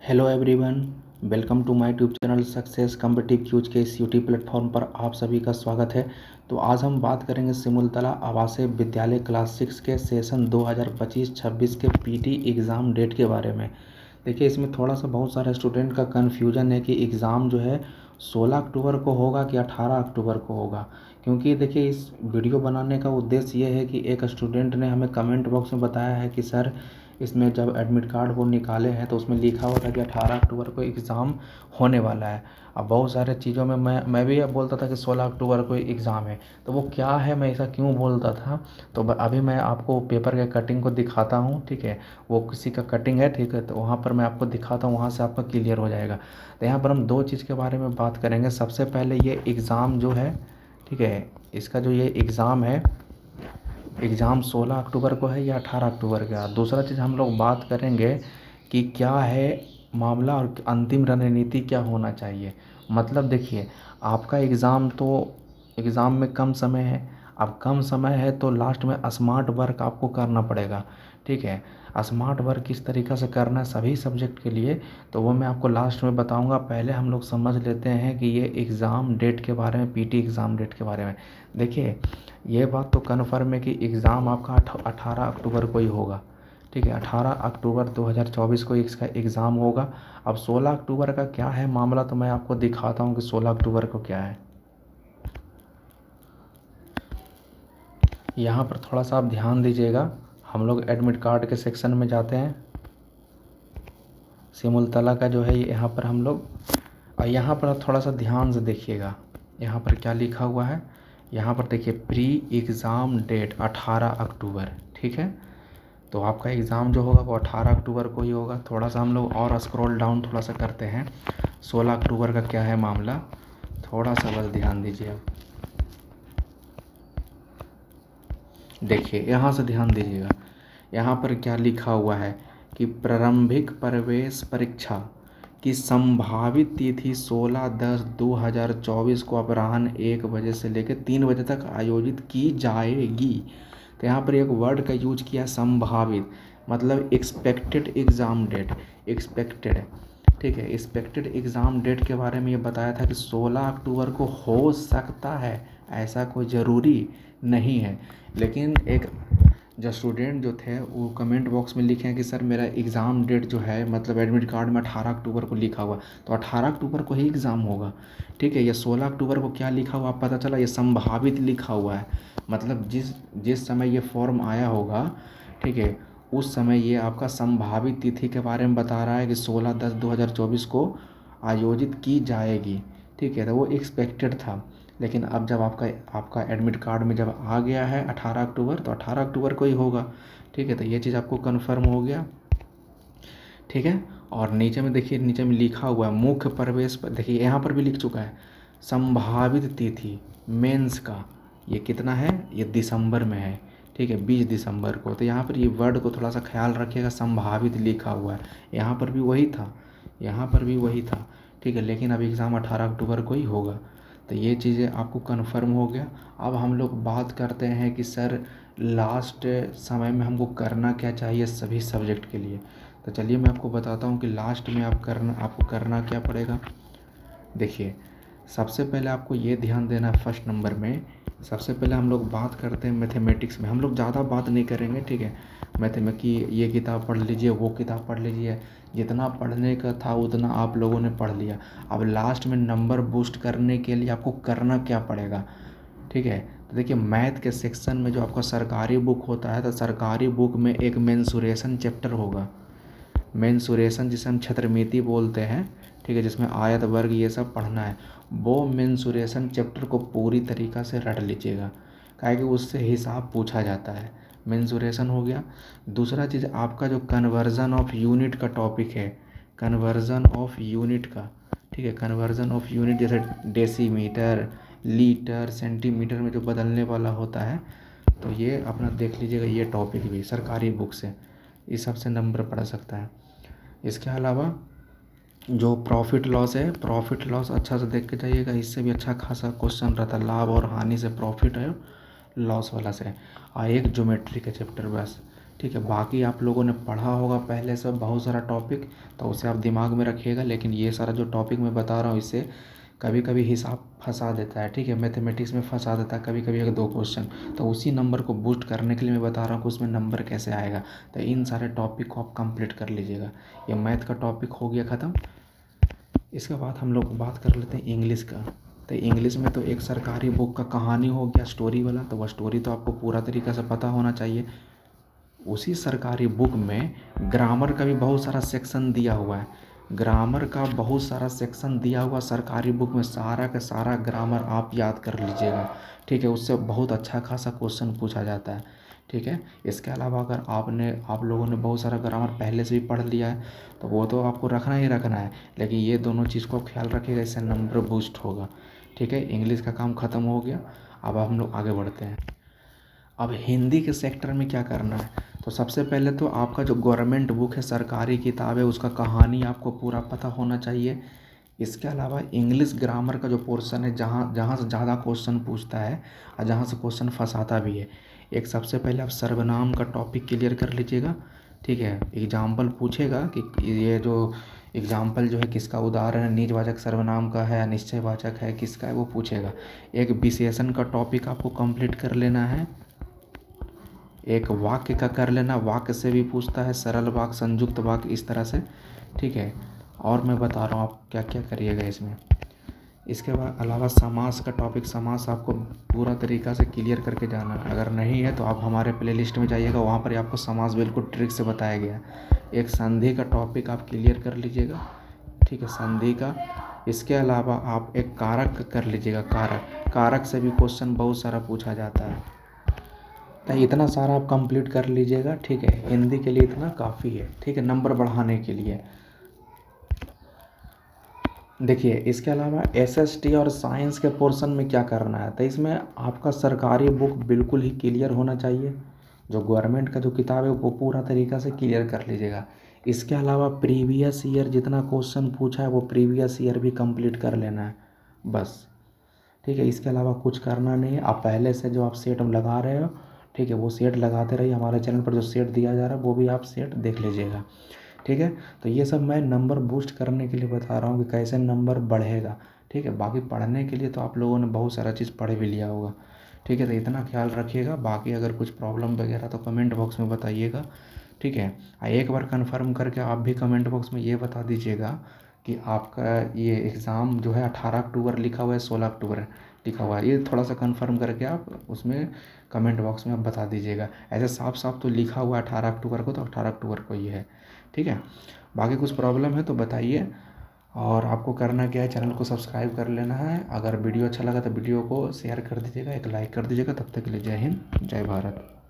Hello everyone, welcome to my YouTube channel success competitive क्यूज के इस यूट्यूब प्लेटफॉर्म पर आप सभी का स्वागत है। तो आज हम बात करेंगे सिमुलतला आवासीय विद्यालय क्लास 6 के सेशन 2025-26 के पीटी एग्ज़ाम डेट के बारे में। देखिए, इसमें थोड़ा सा बहुत सारे स्टूडेंट का कन्फ्यूजन है कि एग्ज़ाम जो है 16 अक्टूबर को होगा कि 18 अक्टूबर को होगा। क्योंकि देखिए, इस वीडियो बनाने का उद्देश्य ये है कि एक स्टूडेंट ने हमें कमेंट बॉक्स में बताया है कि सर, इसमें जब एडमिट कार्ड वो निकाले हैं तो उसमें लिखा हुआ था कि 18 अक्टूबर को एग्ज़ाम होने वाला है। अब बहुत सारे चीज़ों में मैं भी अब बोलता था कि 16 अक्टूबर को एग्ज़ाम है, तो वो क्या है, मैं ऐसा क्यों बोलता था। तो अभी मैं आपको पेपर के कटिंग को दिखाता हूँ, ठीक है। वो किसी का कटिंग है, ठीक है, तो वहाँ पर मैं आपको दिखाता हूँ, वहाँ से आपका क्लियर हो जाएगा। तो यहाँ पर हम दो चीज़ के बारे में बात करेंगे। सबसे पहले ये एग्ज़ाम जो है, ठीक है, इसका जो ये एग्ज़ाम है, एग्ज़ाम 16 अक्टूबर को है या 18 अक्टूबर का। दूसरा चीज़ हम लोग बात करेंगे कि क्या है मामला और अंतिम रणनीति क्या होना चाहिए। मतलब देखिए, आपका एग्ज़ाम में कम समय है। अब कम समय है तो लास्ट में स्मार्ट वर्क आपको करना पड़ेगा, ठीक है। स्मार्ट वर्क किस तरीक़े से करना है सभी सब्जेक्ट के लिए, तो वो मैं आपको लास्ट में बताऊंगा। पहले हम लोग समझ लेते हैं कि ये एग्ज़ाम डेट के बारे में, पीटी एग्ज़ाम डेट के बारे में। देखिए, ये बात तो कन्फर्म है कि एग्ज़ाम आपका 18 अक्टूबर को ही होगा, ठीक है। 18 अक्टूबर 2024 को इसका एग्ज़ाम होगा। अब 16 अक्टूबर का क्या है मामला, तो मैं आपको दिखाता हूँ कि 16 अक्टूबर को क्या है। यहाँ पर थोड़ा सा आप ध्यान दीजिएगा। हम लोग एडमिट कार्ड के सेक्शन में जाते हैं। सिमुलतला का जो है यहाँ पर हम लोग, और यहाँ पर थोड़ा सा ध्यान से देखिएगा। यहाँ पर क्या लिखा हुआ है, यहाँ पर देखिए, प्री एग्ज़ाम डेट 18 अक्टूबर, ठीक है। तो आपका एग्ज़ाम जो होगा वो 18 अक्टूबर को ही होगा। थोड़ा सा हम लोग और स्क्रॉल डाउन थोड़ा सा करते हैं। 16 अक्टूबर का क्या है मामला, थोड़ा सा बस ध्यान दीजिए आप। देखिए, यहाँ से ध्यान दीजिएगा। यहाँ पर क्या लिखा हुआ है कि प्रारंभिक प्रवेश परीक्षा की संभावित तिथि 16/10/2024 को अपराह्न 1 बजे से लेकर 3 बजे तक आयोजित की जाएगी। तो यहाँ पर एक वर्ड का यूज किया, संभावित, मतलब एक्सपेक्टेड एग्ज़ाम डेट, एक्सपेक्टेड, ठीक है। एक्सपेक्टेड एग्ज़ाम डेट के बारे में ये बताया था कि 16 अक्टूबर को हो सकता है, ऐसा कोई ज़रूरी नहीं है। लेकिन एक जो स्टूडेंट जो थे वो कमेंट बॉक्स में लिखे हैं कि सर, मेरा एग्ज़ाम डेट जो है, मतलब एडमिट कार्ड में 18 अक्टूबर को लिखा हुआ, तो 18 अक्टूबर को ही एग्ज़ाम होगा, ठीक है। ये 16 अक्टूबर को क्या लिखा हुआ पता चला, ये संभावित लिखा हुआ है। मतलब जिस समय ये फॉर्म आया होगा, ठीक है, उस समय ये आपका संभावित तिथि के बारे में बता रहा है कि 16/10/2024 को आयोजित की जाएगी, ठीक है। तो वो एक्सपेक्टेड था। लेकिन अब जब आपका एडमिट कार्ड में जब आ गया है 18 अक्टूबर, तो 18 अक्टूबर को ही होगा, ठीक है। तो ये चीज़ आपको कन्फर्म हो गया, ठीक है। और नीचे में देखिए, नीचे में लिखा हुआ है मुख्य प्रवेश पर, देखिए यहाँ पर भी लिख चुका है संभावित तिथि मेंस का, ये कितना है, ये दिसंबर में है, ठीक है, 20 दिसंबर को। तो यहाँ पर ये वर्ड को थोड़ा सा ख्याल रखिएगा, संभावित लिखा हुआ है। यहाँ पर भी वही था, यहाँ पर भी वही था, ठीक है। लेकिन अब एग्ज़ाम 18 अक्टूबर को ही होगा। तो ये चीज़ें आपको कन्फर्म हो गया। अब हम लोग बात करते हैं कि सर, लास्ट समय में हमको करना क्या चाहिए सभी सब्जेक्ट के लिए। तो चलिए मैं आपको बताता हूँ कि लास्ट में आपको करना क्या पड़ेगा। देखिए, सबसे पहले आपको ये ध्यान देना है, फर्स्ट नंबर में सबसे पहले हम लोग बात करते हैं मैथमेटिक्स में। हम लोग ज़्यादा बात नहीं करेंगे, ठीक है। मैथमेटिक्स ये किताब पढ़ लीजिए, वो किताब पढ़ लीजिए, जितना पढ़ने का था उतना आप लोगों ने पढ़ लिया। अब लास्ट में नंबर बूस्ट करने के लिए आपको करना क्या पड़ेगा, ठीक है। तो देखिए, मैथ के सेक्शन में जो आपका सरकारी बुक होता है, तो सरकारी बुक में एक मेंसुरेशन चैप्टर होगा। मेंसुरेशन जिसे हम क्षेत्रमिति बोलते हैं, ठीक है, जिसमें आयत वर्ग ये सब पढ़ना है। वो मेंसुरेशन चैप्टर को पूरी तरीक़ा से रट लीजिएगा, काहे कि उससे हिसाब पूछा जाता है। मेंसुरेशन हो गया। दूसरा चीज़ आपका जो कन्वर्जन ऑफ यूनिट का टॉपिक है, कन्वर्जन ऑफ यूनिट का, ठीक है, कन्वर्जन ऑफ यूनिट, जैसे डेसीमीटर, लीटर, सेंटीमीटर में जो बदलने वाला होता है, तो ये अपना देख लीजिएगा। ये टॉपिक भी सरकारी बुक से इस सब से नंबर पड़ सकता है। इसके अलावा जो प्रॉफिट लॉस है, प्रॉफिट लॉस अच्छा से देख के जाइएगा, इससे भी अच्छा खासा क्वेश्चन रहता है। लाभ और हानि से, प्रॉफिट है लॉस वाला से, और एक ज्योमेट्री का चैप्टर बस, ठीक है। बाकी आप लोगों ने पढ़ा होगा पहले से बहुत सारा टॉपिक, तो उसे आप दिमाग में रखिएगा। लेकिन ये सारा जो टॉपिक मैं बता रहा हूँ इससे कभी कभी हिसाब फंसा देता है, ठीक है, मैथमेटिक्स में फंसा देता है कभी कभी 1-2 क्वेश्चन। तो उसी नंबर को बूस्ट करने के लिए मैं बता रहा हूँ कि उसमें नंबर कैसे आएगा। तो इन सारे टॉपिक को आप कंप्लीट कर लीजिएगा। ये मैथ का टॉपिक हो गया ख़त्म। इसके बाद हम लोग बात कर लेते हैं इंग्लिश का। तो इंग्लिश में तो एक सरकारी बुक का कहानी हो गया स्टोरी वाला, तो वह स्टोरी तो आपको पूरा तरीक़े से पता होना चाहिए। उसी सरकारी बुक में ग्रामर का भी बहुत सारा सेक्शन दिया हुआ है। ग्रामर का बहुत सारा सेक्शन दिया हुआ सरकारी बुक में, सारा का सारा ग्रामर आप याद कर लीजिएगा, ठीक है। उससे बहुत अच्छा खासा क्वेश्चन पूछा जाता है, ठीक है। इसके अलावा अगर आप लोगों ने बहुत सारा ग्रामर पहले से भी पढ़ लिया है तो वो तो आपको रखना ही रखना है, लेकिन ये दोनों चीज़ को ख्याल रखिएगा, इससे नंबर बूस्ट होगा, ठीक है। इंग्लिश का काम ख़त्म हो गया। अब हम लोग आगे बढ़ते हैं। अब हिंदी के सेक्टर में क्या करना है, तो सबसे पहले तो आपका जो गवर्नमेंट बुक है, सरकारी किताब है, उसका कहानी आपको पूरा पता होना चाहिए। इसके अलावा इंग्लिश ग्रामर का जो पोर्शन है, जहाँ जहाँ से ज़्यादा क्वेश्चन पूछता है और जहाँ से क्वेश्चन फंसाता भी है, एक सबसे पहले आप सर्वनाम का टॉपिक क्लियर कर लीजिएगा, ठीक है। एग्जाम्पल पूछेगा कि ये जो एग्जाम्पल जो है किसका उदाहरण है, निजवाचक सर्वनाम का है या निश्चयवाचक है, किसका है वो पूछेगा। एक विशेषण का टॉपिक आपको कंप्लीट कर लेना है। एक वाक्य का कर लेना, वाक्य से भी पूछता है, सरल वाक्य, संयुक्त वाक्य, इस तरह से, ठीक है। और मैं बता रहा हूँ आप क्या क्या करिएगा इसमें। इसके बाद अलावा समास का टॉपिक, समास आपको पूरा तरीक़ा से क्लियर करके जाना है। अगर नहीं है तो आप हमारे प्लेलिस्ट में जाइएगा, वहाँ पर आपको समास बिल्कुल ट्रिक से बताया गया है। एक संधि का टॉपिक आप क्लियर कर लीजिएगा, ठीक है, संधि का। इसके अलावा आप एक कारक कर लीजिएगा, कारक से भी क्वेश्चन बहुत सारा पूछा जाता है। तो इतना सारा आप कंप्लीट कर लीजिएगा, ठीक है। हिंदी के लिए इतना काफ़ी है, ठीक है, नंबर बढ़ाने के लिए। देखिए इसके अलावा एसएसटी और साइंस के पोर्शन में क्या करना है, तो इसमें आपका सरकारी बुक बिल्कुल ही क्लियर होना चाहिए। जो गवर्नमेंट का जो किताब है वो पूरा तरीक़ा से क्लियर कर लीजिएगा। इसके अलावा प्रीवियस ईयर जितना क्वेश्चन पूछा है वो प्रीवियस ईयर भी कंप्लीट कर लेना है, बस, ठीक है। इसके अलावा कुछ करना नहीं है। आप पहले से जो आप सेट लगा रहे हो, ठीक है, वो सेट लगाते रहिए। हमारे चैनल पर जो सेट दिया जा रहा है वो भी आप सेट देख लीजिएगा, ठीक है। तो ये सब मैं नंबर बूस्ट करने के लिए बता रहा हूँ कि कैसे नंबर बढ़ेगा, ठीक है। बाकी पढ़ने के लिए तो आप लोगों ने बहुत सारा चीज़ पढ़ भी लिया होगा, ठीक है। तो इतना ख्याल रखिएगा। बाकी अगर कुछ प्रॉब्लम वगैरह तो कमेंट बॉक्स में बताइएगा, ठीक है। एक बार कन्फर्म करके आप भी कमेंट बॉक्स में ये बता दीजिएगा कि आपका ये एग्ज़ाम जो है 18 अक्टूबर लिखा हुआ है, 16 अक्टूबर लिखा हुआ है, ये थोड़ा सा कंफर्म करके आप उसमें कमेंट बॉक्स में आप बता दीजिएगा। ऐसे साफ साफ तो लिखा हुआ है 18 अक्टूबर को, तो 18 अक्टूबर को ही है, ठीक है। बाकी कुछ प्रॉब्लम है तो बताइए। और आपको करना क्या है, चैनल को सब्सक्राइब कर लेना है। अगर वीडियो अच्छा लगा तो वीडियो को शेयर कर दीजिएगा, एक लाइक कर दीजिएगा। तब तक के लिए जय हिंद, जय भारत।